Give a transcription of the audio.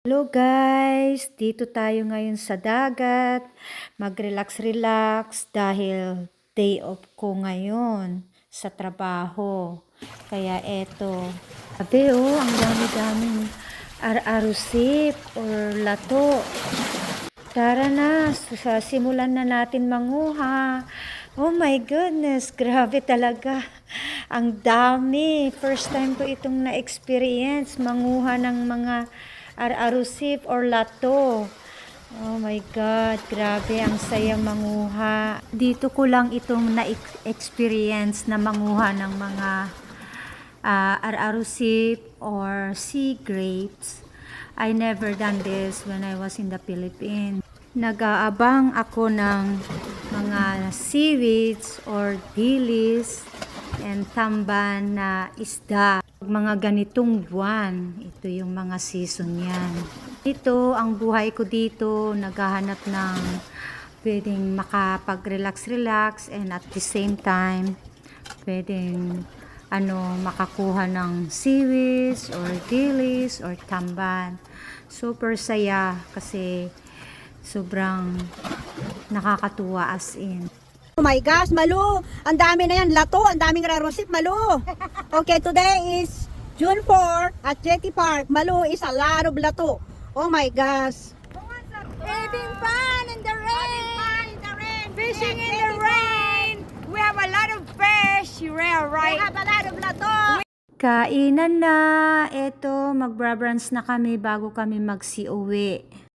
Hello guys! Dito tayo ngayon sa dagat. Mag-relax-relax dahil day off ko ngayon sa trabaho. Kaya eto. Sabi ang dami-daming ar-arusip or lato. Tara na, simulan na natin manguha. Oh my goodness, grabe talaga. Ang dami. First time ko itong na-experience, manguha ng mga ar-arusip or lato. Oh my God, grabe, ang saya manguha. Dito ko lang itong na-experience na manguha ng mga ar-arusip or sea grapes. I never done this when I was in the Philippines. Nag-aabang ako ng mga seaweeds or dilis and tamban na isda. Mga ganitong buwan, ito yung mga season yan. Ito, ang buhay ko dito, naghahanap ng pwedeng makapag-relax-relax and at the same time, pwedeng makakuha ng seaweeds or dilis or tamban. Super saya kasi sobrang nakakatuwa as in. Oh my gosh, Malu! Ang dami na yan, lato, ang daming rarosip, Malu! Okay, today is June 4 at Jetty Park. Malu is a lot of lato. Oh my gosh! Having fun in the rain! Fishing in the rain! We have a lot of fish, right? We have a lot of lato! Kainan na! Eto, magbra-brunch na kami bago kami magsiuwi.